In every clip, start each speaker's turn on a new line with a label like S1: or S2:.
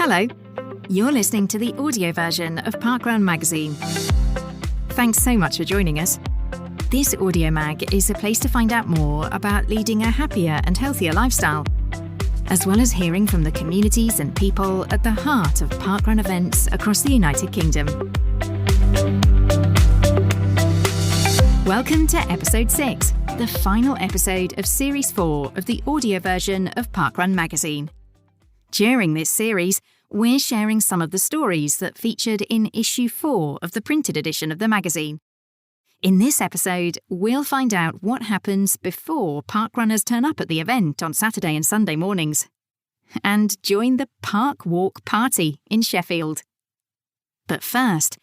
S1: Hello, you're listening to the audio version of Parkrun magazine. Thanks so much for joining us. This audio mag is a place to find out more about leading a happier and healthier lifestyle, as well as hearing from the communities and people at the heart of parkrun events across the United Kingdom. Welcome to episode 6, the final episode of series 4 of the audio version of Parkrun magazine. During this series, we're sharing some of the stories that featured in issue 4 of the printed edition of the magazine. In this episode, we'll find out what happens before parkrunners turn up at the event on Saturday and Sunday mornings, and join the parkwalk party in Sheffield. But first,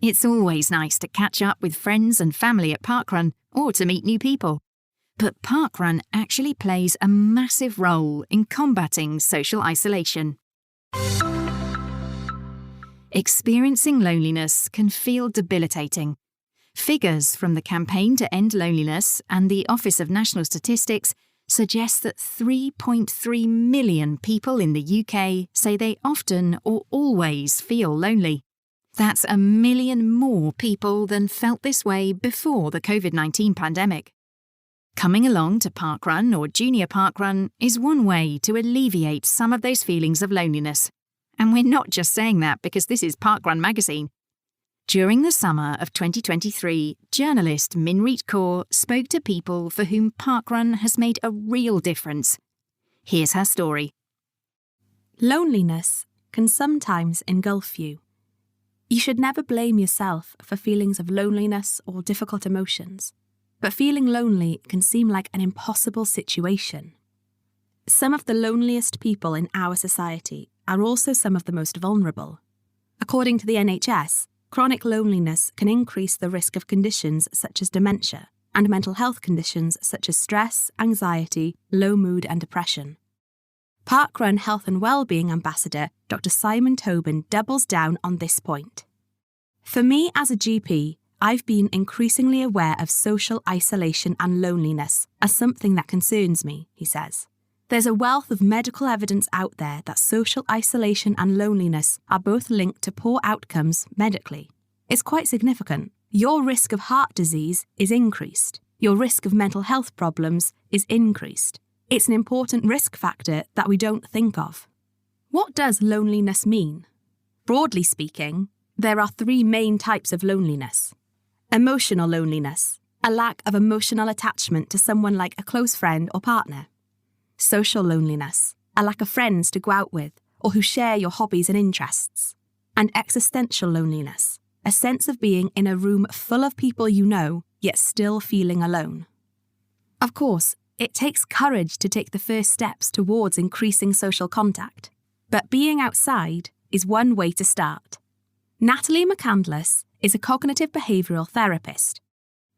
S1: it's always nice to catch up with friends and family at parkrun or to meet new people. But parkrun actually plays a massive role in combating social isolation. Experiencing loneliness can feel debilitating. Figures from the Campaign to End Loneliness and the Office of National Statistics suggest that 3.3 million people in the UK say they often or always feel lonely. That's 1 million more people than felt this way before the COVID-19 pandemic. Coming along to parkrun or junior parkrun is one way to alleviate some of those feelings of loneliness. And we're not just saying that because this is Parkrun magazine. During the summer of 2023, journalist Minreet Kaur spoke to people for whom parkrun has made a real difference. Here's her story.
S2: Loneliness can sometimes engulf you. You should never blame yourself for feelings of loneliness or difficult emotions, but feeling lonely can seem like an impossible situation. Some of the loneliest people in our society are also some of the most vulnerable. According to the NHS, chronic loneliness can increase the risk of conditions such as dementia and mental health conditions such as stress, anxiety, low mood and depression. Parkrun Health and Wellbeing Ambassador Dr. Simon Tobin doubles down on this point. For me as a GP, I've been increasingly aware of social isolation and loneliness as something that concerns me, he says. There's a wealth of medical evidence out there that social isolation and loneliness are both linked to poor outcomes medically. It's quite significant. Your risk of heart disease is increased. Your risk of mental health problems is increased. It's an important risk factor that we don't think of. What does loneliness mean? Broadly speaking, there are 3 main types of loneliness. Emotional loneliness, a lack of emotional attachment to someone like a close friend or partner. Social loneliness, a lack of friends to go out with or who share your hobbies and interests. And existential loneliness, a sense of being in a room full of people you know, yet still feeling alone. Of course, it takes courage to take the first steps towards increasing social contact, but being outside is one way to start. Natalie McCandless is a cognitive behavioural therapist.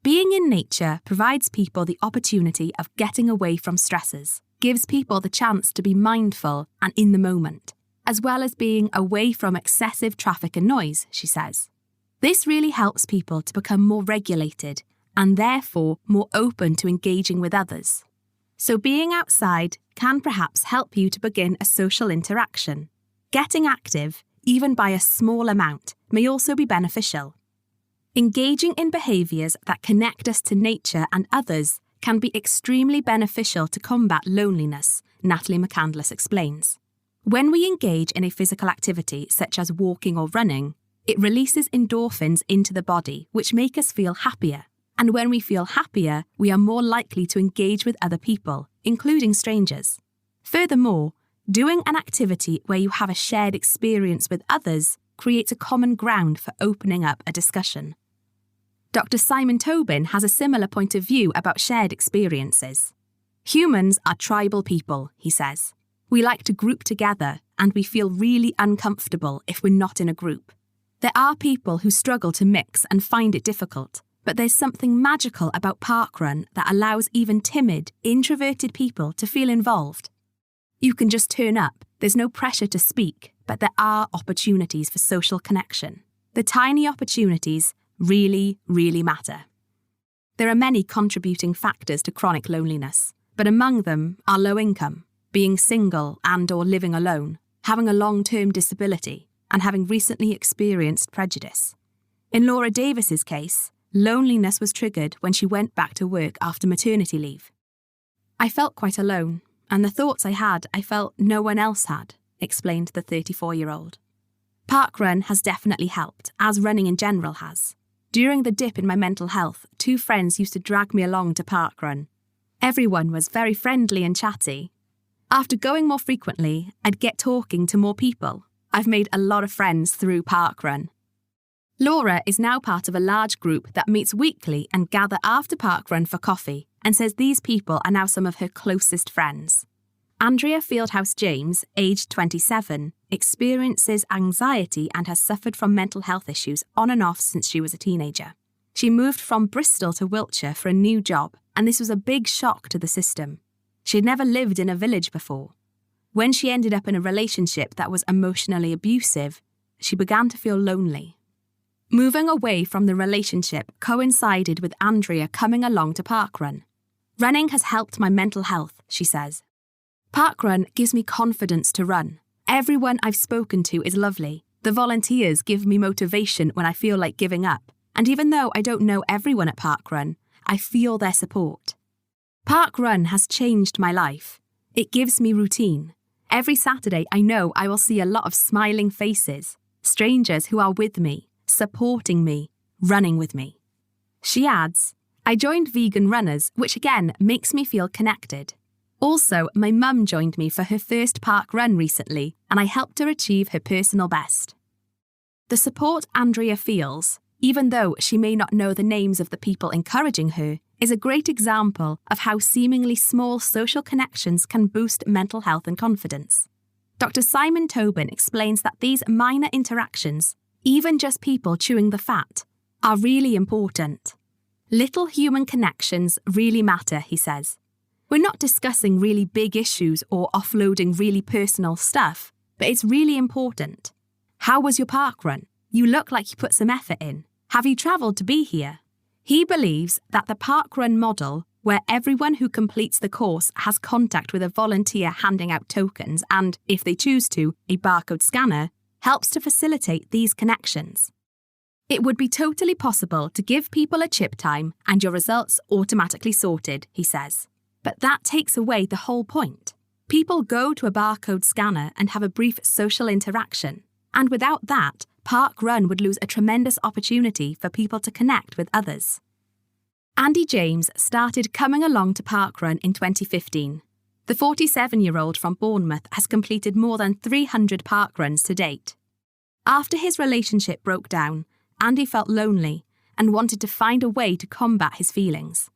S2: Being in nature provides people the opportunity of getting away from stresses, gives people the chance to be mindful and in the moment, as well as being away from excessive traffic and noise, she says. This really helps people to become more regulated and therefore more open to engaging with others. So being outside can perhaps help you to begin a social interaction. Getting active, even by a small amount, may also be beneficial. Engaging in behaviours that connect us to nature and others can be extremely beneficial to combat loneliness, Natalie McCandless explains. When we engage in a physical activity such as walking or running, it releases endorphins into the body, which make us feel happier. And when we feel happier, we are more likely to engage with other people, including strangers. Furthermore, doing an activity where you have a shared experience with others creates a common ground for opening up a discussion. Dr. Simon Tobin has a similar point of view about shared experiences. Humans are tribal people, he says. We like to group together, and we feel really uncomfortable if we're not in a group. There are people who struggle to mix and find it difficult, but there's something magical about parkrun that allows even timid, introverted people to feel involved. You can just turn up, there's no pressure to speak, but there are opportunities for social connection. The tiny opportunities really, really matter. There are many contributing factors to chronic loneliness, but among them are low income, being single and or living alone, having a long-term disability, and having recently experienced prejudice. In Laura Davis's case, loneliness was triggered when she went back to work after maternity leave. I felt quite alone, and the thoughts I had, I felt no one else had, explained the 34-year-old. Parkrun has definitely helped, as running in general has. During the dip in my mental health, 2 friends used to drag me along to parkrun. Everyone was very friendly and chatty. After going more frequently, I'd get talking to more people. I've made a lot of friends through parkrun. Laura is now part of a large group that meets weekly and gather after parkrun for coffee, and says these people are now some of her closest friends. Andrea Fieldhouse-James, aged 27, experiences anxiety and has suffered from mental health issues on and off since she was a teenager. She moved from Bristol to Wiltshire for a new job, and this was a big shock to the system. She had never lived in a village before. When she ended up in a relationship that was emotionally abusive, she began to feel lonely. Moving away from the relationship coincided with Andrea coming along to parkrun. Running has helped my mental health, she says. Parkrun gives me confidence to run. Everyone I've spoken to is lovely. The volunteers give me motivation when I feel like giving up. And even though I don't know everyone at parkrun, I feel their support. Parkrun has changed my life. It gives me routine. Every Saturday I know I will see a lot of smiling faces, strangers who are with me, supporting me, running with me. She adds, I joined Vegan Runners, which again makes me feel connected. Also, my mum joined me for her first park run recently, and I helped her achieve her personal best. The support Andrea feels, even though she may not know the names of the people encouraging her, is a great example of how seemingly small social connections can boost mental health and confidence. Dr. Simon Tobin explains that these minor interactions, even just people chewing the fat, are really important. Little human connections really matter, he says. We're not discussing really big issues or offloading really personal stuff, but it's really important. How was your park run? You look like you put some effort in. Have you travelled to be here? He believes that the parkrun model, where everyone who completes the course has contact with a volunteer handing out tokens and, if they choose to, a barcode scanner, helps to facilitate these connections. It would be totally possible to give people a chip time and your results automatically sorted, he says. But that takes away the whole point. People go to a barcode scanner and have a brief social interaction, and without that, parkrun would lose a tremendous opportunity for people to connect with others. Andy James started coming along to parkrun in 2015. The 47-year-old from Bournemouth has completed more than 300 parkruns to date. After his relationship broke down, Andy felt lonely and wanted to find a way to combat his feelings.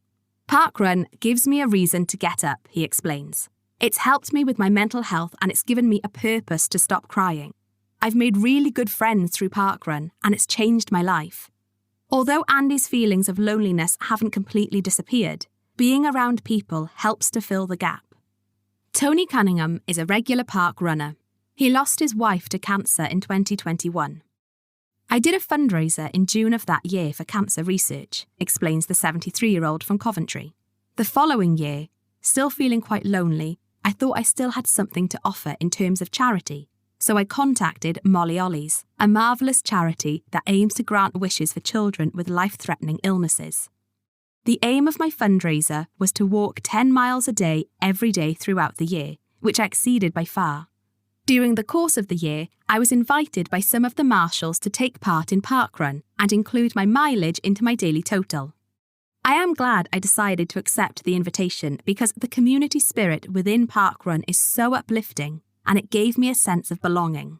S2: Parkrun gives me a reason to get up, he explains. It's helped me with my mental health and it's given me a purpose to stop crying. I've made really good friends through parkrun and it's changed my life. Although Andy's feelings of loneliness haven't completely disappeared, being around people helps to fill the gap. Tony Cunningham is a regular park runner. He lost his wife to cancer in 2021. I did a fundraiser in June of that year for cancer research, explains the 73-year-old from Coventry. The following year, still feeling quite lonely, I thought I still had something to offer in terms of charity. So I contacted Molly Ollies, a marvellous charity that aims to grant wishes for children with life-threatening illnesses. The aim of my fundraiser was to walk 10 miles a day every day throughout the year, which I exceeded by far. During the course of the year, I was invited by some of the marshals to take part in parkrun and include my mileage into my daily total. I am glad I decided to accept the invitation because the community spirit within parkrun is so uplifting and it gave me a sense of belonging.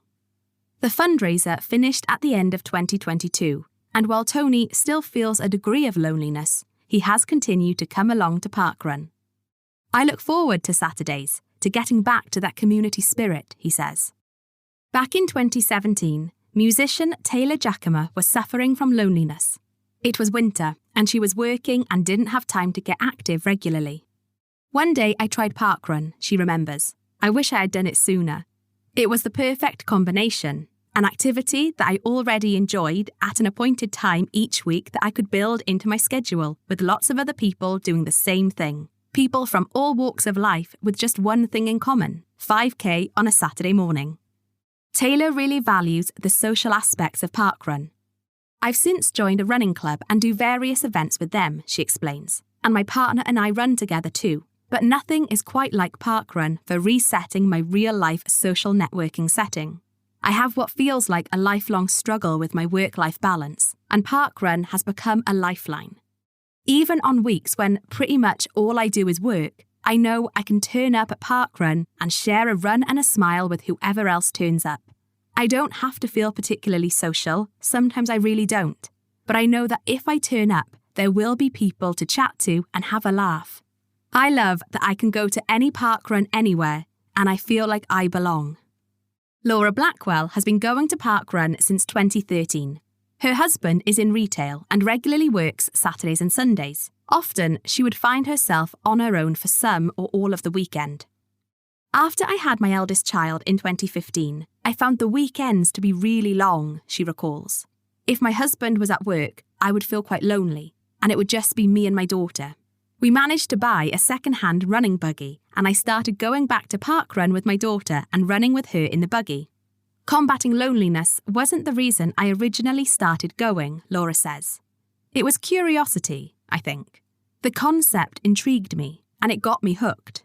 S2: The fundraiser finished at the end of 2022, and while Tony still feels a degree of loneliness, he has continued to come along to parkrun. I look forward to Saturdays, to getting back to that community spirit, he says. Back in 2017, musician Taylor Giacomo was suffering from loneliness. It was winter, and she was working and didn't have time to get active regularly. One day I tried parkrun, she remembers. I wish I had done it sooner. It was the perfect combination, an activity that I already enjoyed at an appointed time each week that I could build into my schedule with lots of other people doing the same thing. People from all walks of life with just one thing in common, 5K on a Saturday morning. Taylor really values the social aspects of parkrun. I've since joined a running club and do various events with them, she explains, and my partner and I run together too. But nothing is quite like parkrun for resetting my real-life social networking setting. I have what feels like a lifelong struggle with my work-life balance, and parkrun has become a lifeline. Even on weeks when pretty much all I do is work, I know I can turn up at parkrun and share a run and a smile with whoever else turns up. I don't have to feel particularly social, sometimes I really don't, but I know that if I turn up, there will be people to chat to and have a laugh. I love that I can go to any parkrun anywhere, and I feel like I belong. Laura Blackwell has been going to parkrun since 2013. Her husband is in retail and regularly works Saturdays and Sundays. Often, she would find herself on her own for some or all of the weekend. After I had my eldest child in 2015, I found the weekends to be really long, she recalls. If my husband was at work, I would feel quite lonely, and it would just be me and my daughter. We managed to buy a second-hand running buggy, and I started going back to parkrun with my daughter and running with her in the buggy. Combating loneliness wasn't the reason I originally started going, Laura says. It was curiosity, I think. The concept intrigued me, and it got me hooked.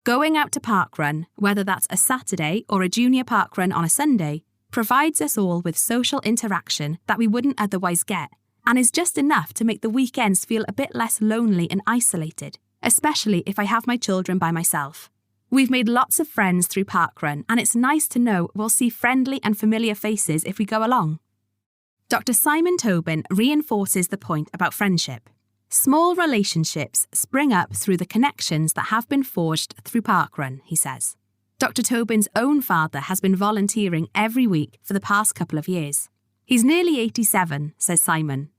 S2: Going out to parkrun, whether that's a Saturday or a junior parkrun on a Sunday, provides us all with social interaction that we wouldn't otherwise get, and is just enough to make the weekends feel a bit less lonely and isolated, especially if I have my children by myself. We've made lots of friends through parkrun, and it's nice to know we'll see friendly and familiar faces if we go along. Dr. Simon Tobin reinforces the point about friendship. Small relationships spring up through the connections that have been forged through parkrun, he says. Dr. Tobin's own father has been volunteering every week for the past couple of years. He's nearly 87, says Simon.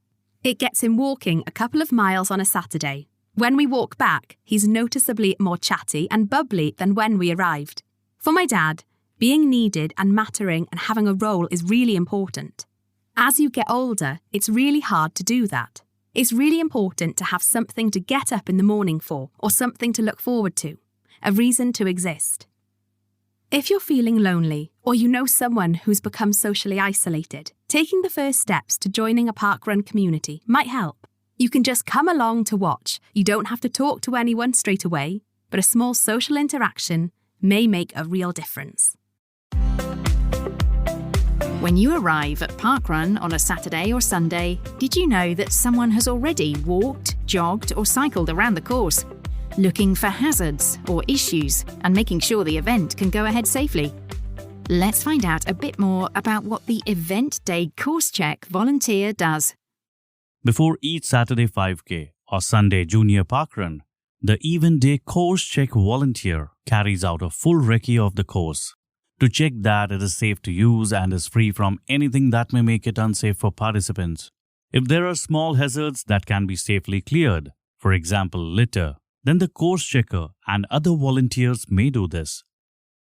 S2: It gets him walking a couple of miles on a Saturday. When we walk back, he's noticeably more chatty and bubbly than when we arrived. For my dad, being needed and mattering and having a role is really important. As you get older, it's really hard to do that. It's really important to have something to get up in the morning for, or something to look forward to, a reason to exist. If you're feeling lonely, or you know someone who's become socially isolated, taking the first steps to joining a parkrun community might help. You can just come along to watch. You don't have to talk to anyone straight away, but a small social interaction may make a real difference.
S1: When you arrive at parkrun on a Saturday or Sunday, did you know that someone has already walked, jogged, or cycled around the course, looking for hazards or issues and making sure the event can go ahead safely? Let's find out a bit more about what the Event Day Course Check volunteer does.
S3: Before each Saturday 5K or Sunday Junior Parkrun, the Event Day Course Check volunteer carries out a full recce of the course to check that it is safe to use and is free from anything that may make it unsafe for participants. If there are small hazards that can be safely cleared, for example litter, then the course checker and other volunteers may do this.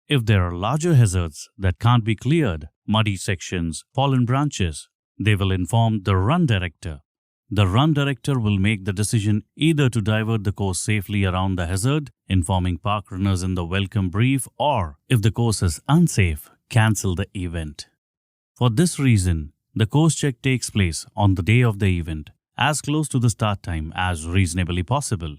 S3: If there are larger hazards that can't be cleared, muddy sections, fallen branches, they will inform the run director. The run director will make the decision either to divert the course safely around the hazard, informing parkrunners in the welcome brief, or, if the course is unsafe, cancel the event. For this reason, the course check takes place on the day of the event, as close to the start time as reasonably possible.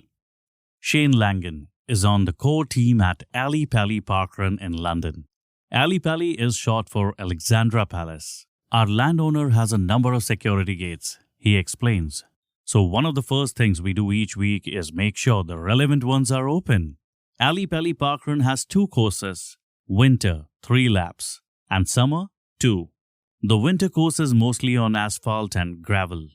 S3: Shane Langan is on the core team at Ali Pali Parkrun in London. Ali Pali is short for Alexandra Palace. Our landowner has a number of security gates, he explains. So one of the first things we do each week is make sure the relevant ones are open. Ali Pali Parkrun has 2 courses, winter 3 laps and summer 2. The winter course is mostly on asphalt and gravel,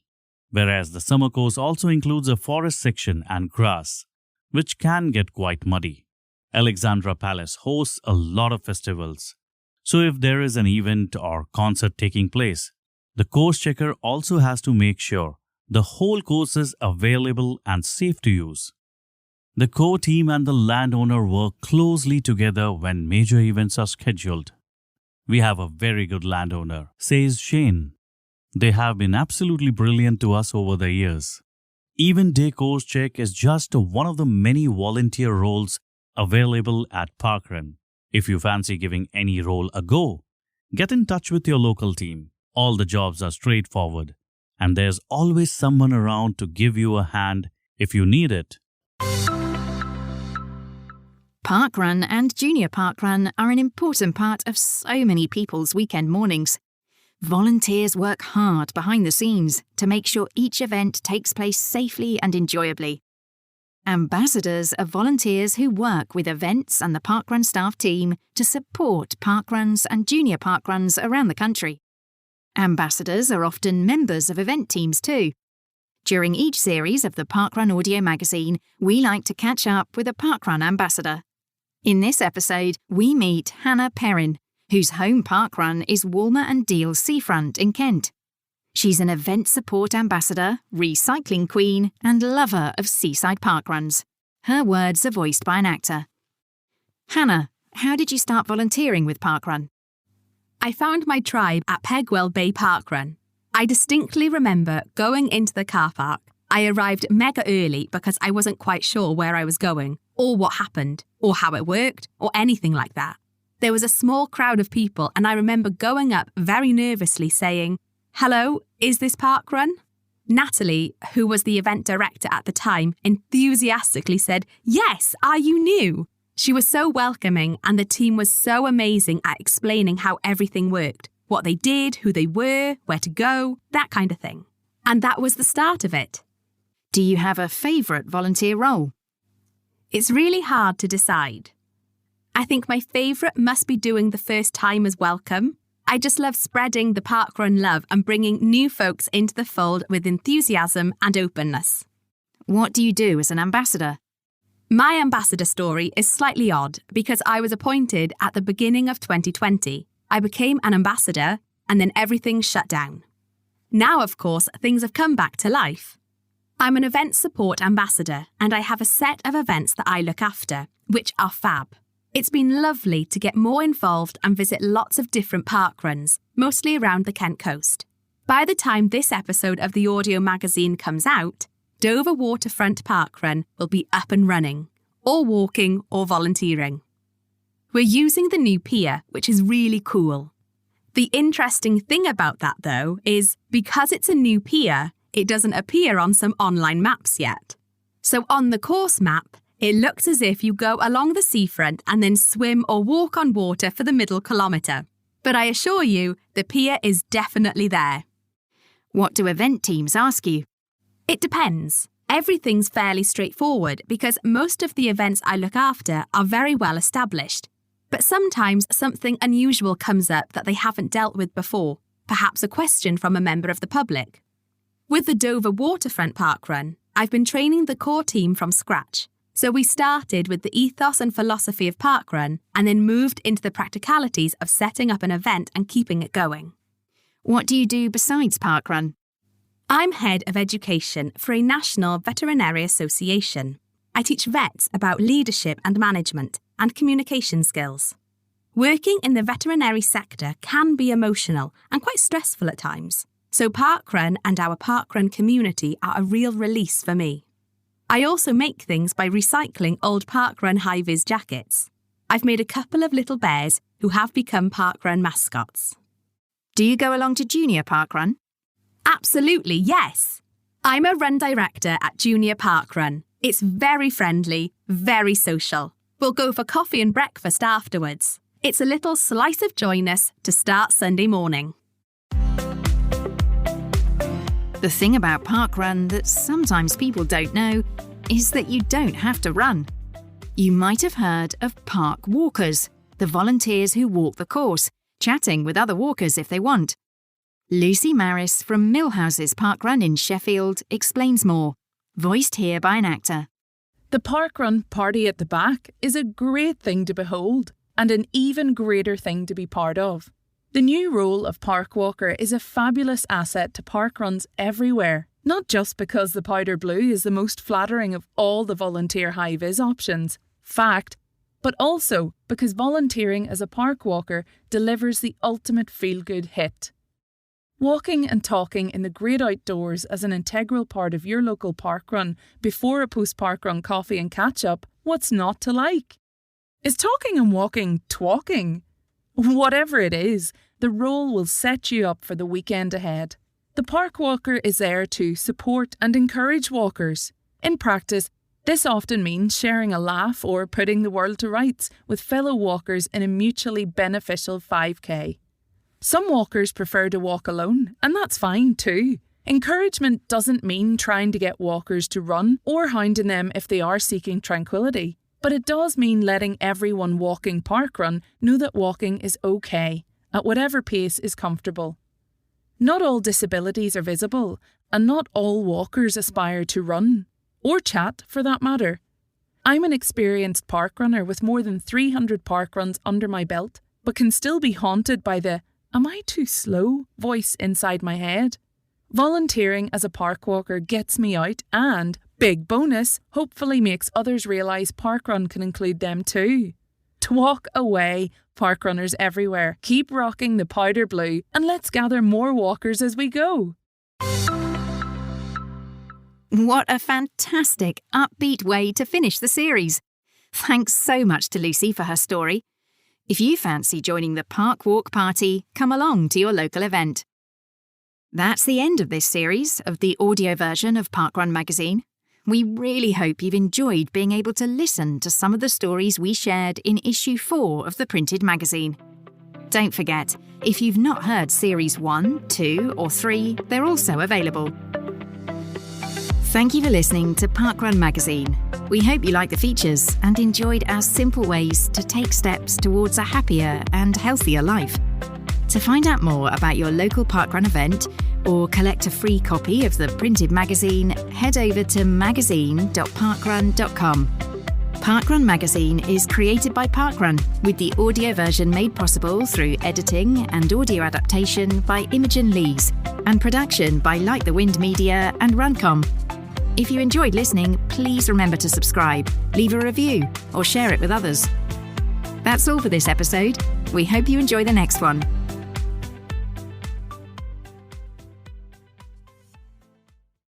S3: whereas the summer course also includes a forest section and grass, which can get quite muddy. Alexandra Palace hosts a lot of festivals, so if there is an event or concert taking place, the course checker also has to make sure the whole course is available and safe to use. The core team and the landowner work closely together when major events are scheduled. We have a very good landowner, says Shane. They have been absolutely brilliant to us over the years. Event Day Course Check is just one of the many volunteer roles available at parkrun. If you fancy giving any role a go, Get in touch with your local team. All the jobs are straightforward, and there's always someone around to give you a hand if you need it.
S1: Parkrun and junior parkrun are an important part of so many people's weekend mornings. Volunteers work hard behind the scenes to make sure each event takes place safely and enjoyably. Ambassadors are volunteers who work with events and the parkrun staff team to support parkruns and junior parkruns around the country. Ambassadors are often members of event teams too. During each series of the Parkrun audio magazine, we like to catch up with a parkrun ambassador. In this episode, we meet Hannah Perrin, whose home parkrun is Walmer and Deal Seafront in Kent. She's an event support ambassador, recycling queen, and lover of seaside parkruns. Her words are voiced by an actor. Hannah, how did you start volunteering with parkrun?
S2: I found my tribe at Pegwell Bay Parkrun. I distinctly remember going into the car park. I arrived mega early because I wasn't quite sure where I was going, or what happened, or how it worked, or anything like that. There was a small crowd of people, and I remember going up very nervously saying, "Hello, is this parkrun?" Natalie, who was the event director at the time, enthusiastically said, "Yes, are you new?" She was so welcoming, and the team was so amazing at explaining how everything worked, what they did, who they were, where to go, that kind of thing. And that was the start of it.
S1: Do you have a favourite volunteer role?
S2: It's really hard to decide. I think my favourite must be doing the first timers welcome. I just love spreading the parkrun love and bringing new folks into the fold with enthusiasm and openness.
S1: What do you do as an ambassador?
S2: My ambassador story is slightly odd because I was appointed at the beginning of 2020. I became an ambassador and then everything shut down. Now, of course, things have come back to life. I'm an event support ambassador and I have a set of events that I look after, which are fab. It's been lovely to get more involved and visit lots of different parkruns, mostly around the Kent coast. By the time this episode of the audio magazine comes out, Dover Waterfront Parkrun will be up and running, or walking or volunteering. We're using the new pier, which is really cool. The interesting thing about that, though, is because it's a new pier, it doesn't appear on some online maps yet. So on the course map, it looks as if you go along the seafront and then swim or walk on water for the middle kilometre. But I assure you, the pier is definitely there.
S1: What do event teams ask you?
S2: It depends. Everything's fairly straightforward because most of the events I look after are very well established. But sometimes something unusual comes up that they haven't dealt with before, perhaps a question from a member of the public. With the Dover Waterfront Parkrun, I've been training the core team from scratch. So we started with the ethos and philosophy of parkrun and then moved into the practicalities of setting up an event and keeping it going.
S1: What do you do besides parkrun?
S2: I'm head of education for a national veterinary association. I teach vets about leadership and management and communication skills. Working in the veterinary sector can be emotional and quite stressful at times. So parkrun and our parkrun community are a real release for me. I also make things by recycling old parkrun high-vis jackets. I've made a couple of little bears who have become parkrun mascots.
S1: Do you go along to junior parkrun?
S2: Absolutely, yes. I'm a run director at Junior Parkrun. It's very friendly, very social. We'll go for coffee and breakfast afterwards. It's a little slice of joyness to start Sunday morning.
S1: The thing about parkrun that sometimes people don't know is that you don't have to run. You might have heard of park walkers, the volunteers who walk the course, chatting with other walkers if they want. Lucy Marris from Millhouses Parkrun in Sheffield explains more, voiced here by an actor.
S4: The parkrun party at the back is a great thing to behold and an even greater thing to be part of. The new role of parkwalker is a fabulous asset to parkruns everywhere, not just because the powder blue is the most flattering of all the volunteer high-vis options, fact, but also because volunteering as a parkwalker delivers the ultimate feel-good hit. Walking and talking in the great outdoors as an integral part of your local parkrun before a post-parkrun coffee and catch-up, what's not to like? Is talking and walking twalking? Whatever it is, the role will set you up for the weekend ahead. The park walker is there to support and encourage walkers. In practice, this often means sharing a laugh or putting the world to rights with fellow walkers in a mutually beneficial 5K. Some walkers prefer to walk alone, and that's fine too. Encouragement doesn't mean trying to get walkers to run or hounding them if they are seeking tranquility, but it does mean letting everyone walking parkrun know that walking is okay, at whatever pace is comfortable. Not all disabilities are visible, and not all walkers aspire to run, or chat for that matter. I'm an experienced parkrunner with more than 300 parkruns under my belt, but can still be haunted by the "am I too slow?" voice inside my head. Volunteering as a park walker gets me out and, big bonus, hopefully makes others realise parkrun can include them too. To walk away, parkrunners everywhere, keep rocking the powder blue and let's gather more walkers as we go.
S1: What a fantastic, upbeat way to finish the series. Thanks so much to Lucy for her story. If you fancy joining the Park Walk party, come along to your local event. That's the end of this series of the audio version of Parkrun magazine. We really hope you've enjoyed being able to listen to some of the stories we shared in issue 4 of the printed magazine. Don't forget, if you've not heard series 1, 2 or 3, they're also available. Thank you for listening to Parkrun magazine. We hope you like the features and enjoyed our simple ways to take steps towards a happier and healthier life. To find out more about your local parkrun event or collect a free copy of the printed magazine, head over to magazine.parkrun.com. Parkrun magazine is created by Parkrun, with the audio version made possible through editing and audio adaptation by Imogen Lees and production by Like the Wind Media and Runcomm. If you enjoyed listening, please remember to subscribe, leave a review or share it with others. That's all for this episode. We hope you enjoy the next one.